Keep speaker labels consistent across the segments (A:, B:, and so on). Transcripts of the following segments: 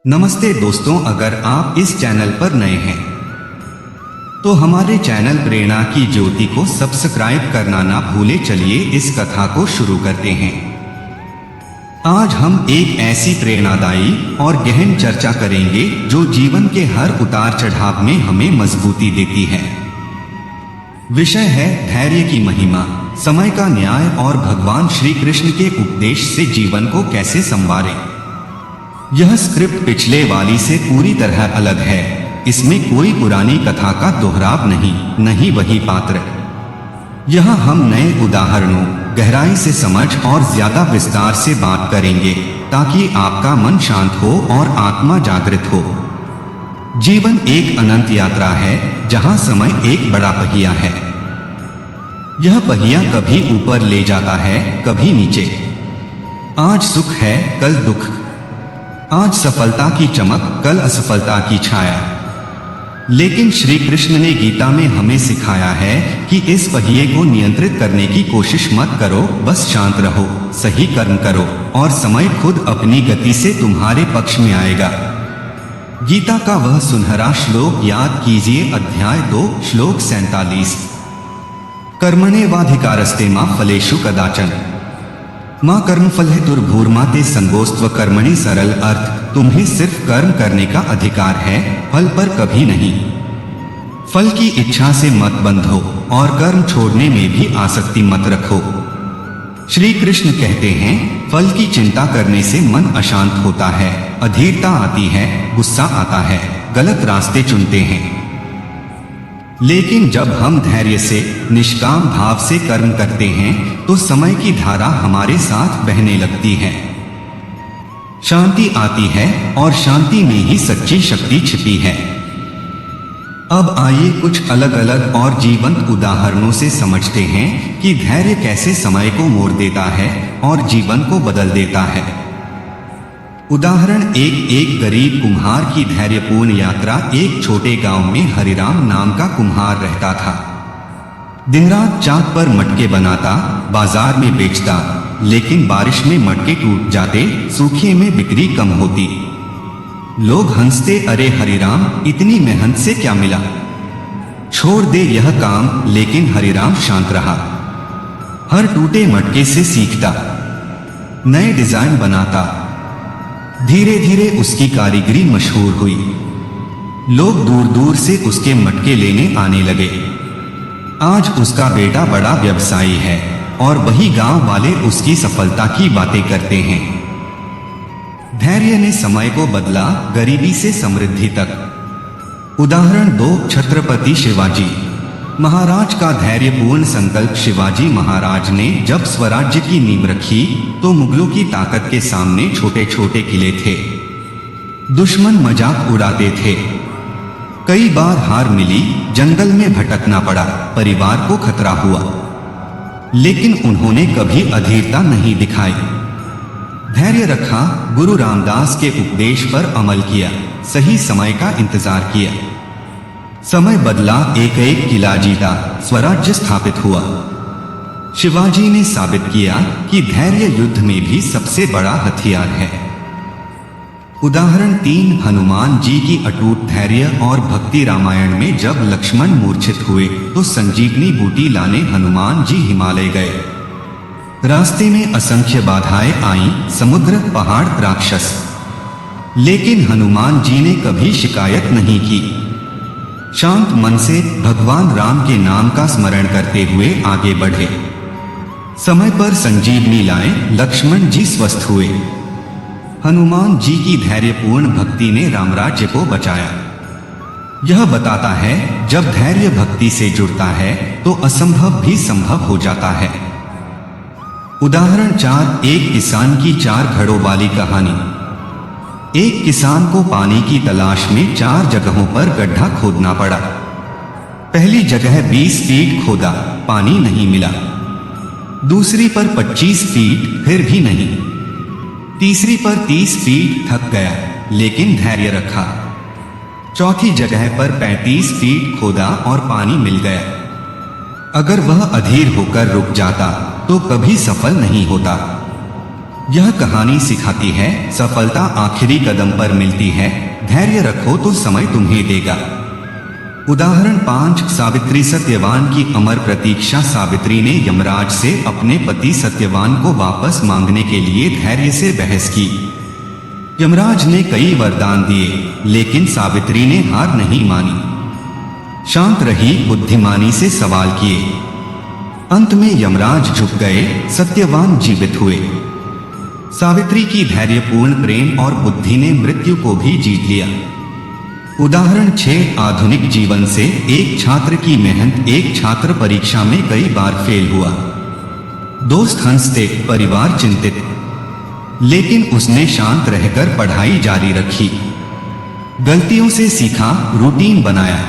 A: नमस्ते दोस्तों, अगर आप इस चैनल पर नए हैं तो हमारे चैनल प्रेरणा की ज्योति को सब्सक्राइब करना ना भूले। चलिए इस कथा को शुरू करते हैं। आज हम एक ऐसी प्रेरणादायी और गहन चर्चा करेंगे जो जीवन के हर उतार चढ़ाव में हमें मजबूती देती है। विषय है धैर्य की महिमा, समय का न्याय और भगवान श्री कृष्ण के उपदेश से जीवन को कैसे संवारें। यह स्क्रिप्ट पिछले वाली से पूरी तरह अलग है। इसमें कोई पुरानी कथा का दोहराव नहीं वही पात्र। यहाँ हम नए उदाहरणों, गहराई से समझ और ज्यादा विस्तार से बात करेंगे ताकि आपका मन शांत हो और आत्मा जागृत हो। जीवन एक अनंत यात्रा है जहाँ समय एक बड़ा पहिया है। यह पहिया कभी ऊपर ले जाता है, कभी नीचे। आज सुख है, कल दुख। आज सफलता की चमक, कल असफलता की छाया। लेकिन श्री कृष्ण ने गीता में हमें सिखाया है कि इस पहिए को नियंत्रित करने की कोशिश मत करो, बस शांत रहो, सही कर्म करो और समय खुद अपनी गति से तुम्हारे पक्ष में आएगा। गीता का वह सुनहरा श्लोक याद कीजिए, अध्याय 2 श्लोक 47। कर्मण्येवाधिकारस्ते मा फलेषु कदाचन माँ कर्मफल हेतुर्भूर्मा ते संगोस्त्व कर्मणि। सरल अर्थ, तुम्हें सिर्फ कर्म करने का अधिकार है, फल पर कभी नहीं। फल की इच्छा से मत बंधो और कर्म छोड़ने में भी आसक्ति मत रखो। श्री कृष्ण कहते हैं, फल की चिंता करने से मन अशांत होता है, अधीरता आती है, गुस्सा आता है, गलत रास्ते चुनते हैं। लेकिन जब हम धैर्य से, निष्काम भाव से कर्म करते हैं तो समय की धारा हमारे साथ बहने लगती है। शांति आती है और शांति में ही सच्ची शक्ति छिपी है। अब आइए कुछ अलग अलग और जीवंत उदाहरणों से समझते हैं कि धैर्य कैसे समय को मोड़ देता है और जीवन को बदल देता है। उदाहरण एक गरीब कुम्हार की धैर्यपूर्ण यात्रा। एक छोटे गांव में हरिराम नाम का कुम्हार रहता था। दिन रात चाक पर मटके बनाता, बाजार में बेचता, लेकिन बारिश में मटके टूट जाते, सूखे में बिक्री कम होती। लोग हंसते, अरे हरिराम, इतनी मेहनत से क्या मिला, छोड़ दे यह काम। लेकिन हरिराम शांत रहा। हर टूटे मटके से सीखता, नए डिजाइन बनाता। धीरे धीरे उसकी कारीगरी मशहूर हुई। लोग दूर दूर से उसके मटके लेने आने लगे। आज उसका बेटा बड़ा व्यवसायी है और वही गांव वाले उसकी सफलता की बातें करते हैं। धैर्य ने समय को बदला, गरीबी से समृद्धि तक। उदाहरण 2 छत्रपति शिवाजी महाराज का धैर्यपूर्ण संकल्प। शिवाजी महाराज ने जब स्वराज्य की नींव रखी तो मुगलों की ताकत के सामने छोटे छोटे किले थे। दुश्मन मजाक उड़ाते थे। कई बार हार मिली, जंगल में भटकना पड़ा, परिवार को खतरा हुआ। लेकिन उन्होंने कभी अधीरता नहीं दिखाई, धैर्य रखा, गुरु रामदास के उपदेश पर अमल किया, सही समय का इंतजार किया। समय बदला, एक किला जीता, स्वराज्य स्थापित हुआ। शिवाजी ने साबित किया कि धैर्य युद्ध में भी सबसे बड़ा हथियार है। उदाहरण 3 हनुमान जी की अटूट धैर्य और भक्ति। रामायण में जब लक्ष्मण मूर्छित हुए तो संजीवनी बूटी लाने हनुमान जी हिमालय गए। रास्ते में असंख्य बाधाएं आईं, समुद्र, पहाड़, राक्षस, लेकिन हनुमान जी ने कभी शिकायत नहीं की। शांत मन से भगवान राम के नाम का स्मरण करते हुए आगे बढ़े। समय पर संजीवनी लाए, लक्ष्मण जी स्वस्थ हुए। हनुमान जी की धैर्यपूर्ण भक्ति ने रामराज्य को बचाया। यह बताता है जब धैर्य भक्ति से जुड़ता है तो असंभव भी संभव हो जाता है। उदाहरण 4 एक किसान की 4 घड़ों वाली कहानी। एक किसान को पानी की तलाश में 4 जगहों पर गड्ढा खोदना पड़ा। पहली जगह 20 फीट खोदा, पानी नहीं मिला। दूसरी पर 25 फीट, फिर भी नहीं। तीसरी पर 30 फीट, थक गया, लेकिन धैर्य रखा। चौथी जगह पर 35 फीट खोदा और पानी मिल गया। अगर वह अधीर होकर रुक जाता तो कभी सफल नहीं होता। यह कहानी सिखाती है, सफलता आखिरी कदम पर मिलती है, धैर्य रखो तो समय तुम्हें देगा। उदाहरण 5, सावित्री सत्यवान की अमर प्रतीक्षा। सावित्री ने यमराज से अपने पति सत्यवान को वापस मांगने के लिए धैर्य से बहस की। यमराज ने कई वरदान दिए, लेकिन सावित्री ने हार नहीं मानी। शांत रही, बुद्धिमानी से सवाल किए। अंत में यमराज झुक गए, सत्यवान जीवित हुए। सावित्री की धैर्यपूर्ण प्रेम और बुद्धि ने मृत्यु को भी जीत लिया। उदाहरण 6, आधुनिक जीवन से एक छात्र की मेहनत। एक छात्र परीक्षा में कई बार फेल हुआ। दोस्त हंसते, परिवार चिंतित, लेकिन उसने शांत रहकर पढ़ाई जारी रखी। गलतियों से सीखा, रूटीन बनाया।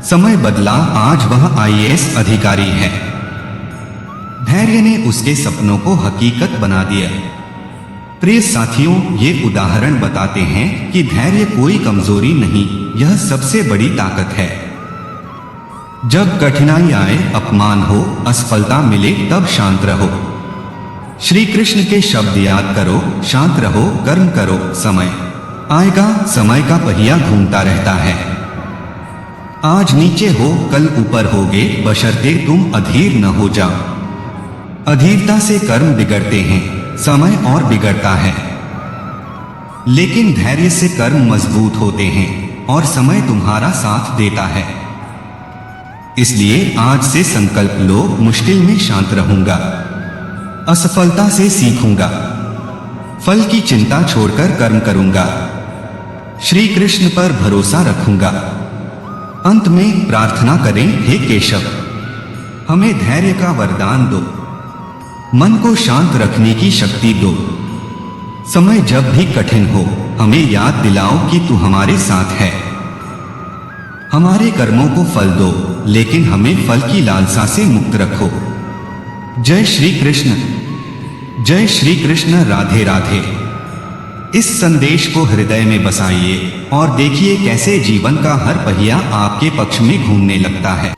A: समय बदला, आज वह IAS अधिकारी है। धैर्य ने उसके सपनों को हकीकत बना दिया। प्रिय साथियों, ये उदाहरण बताते हैं कि धैर्य कोई कमजोरी नहीं, यह सबसे बड़ी ताकत है। जब कठिनाई आए, अपमान हो, असफलता मिले, तब शांत रहो। श्री कृष्ण के शब्द याद करो, शांत रहो, कर्म करो, समय आएगा। समय का पहिया घूमता रहता है। आज नीचे हो, कल ऊपर होगे, बशर्ते तुम अधीर न हो जाओ। अधीरता से कर्म बिगड़ते हैं, समय और बिगड़ता है। लेकिन धैर्य से कर्म मजबूत होते हैं और समय तुम्हारा साथ देता है। इसलिए आज से संकल्प लो, मुश्किल में शांत रहूंगा, असफलता से सीखूंगा, फल की चिंता छोड़कर कर्म करूंगा, श्री कृष्ण पर भरोसा रखूंगा। अंत में प्रार्थना करें, हे केशव, हमें धैर्य का वरदान दो, मन को शांत रखने की शक्ति दो। समय जब भी कठिन हो, हमें याद दिलाओ कि तू हमारे साथ है। हमारे कर्मों को फल दो, लेकिन हमें फल की लालसा से मुक्त रखो। जय श्री कृष्ण, जय श्री कृष्ण। राधे राधे। इस संदेश को हृदय में बसाइए और देखिए कैसे जीवन का हर पहिया आपके पक्ष में घूमने लगता है।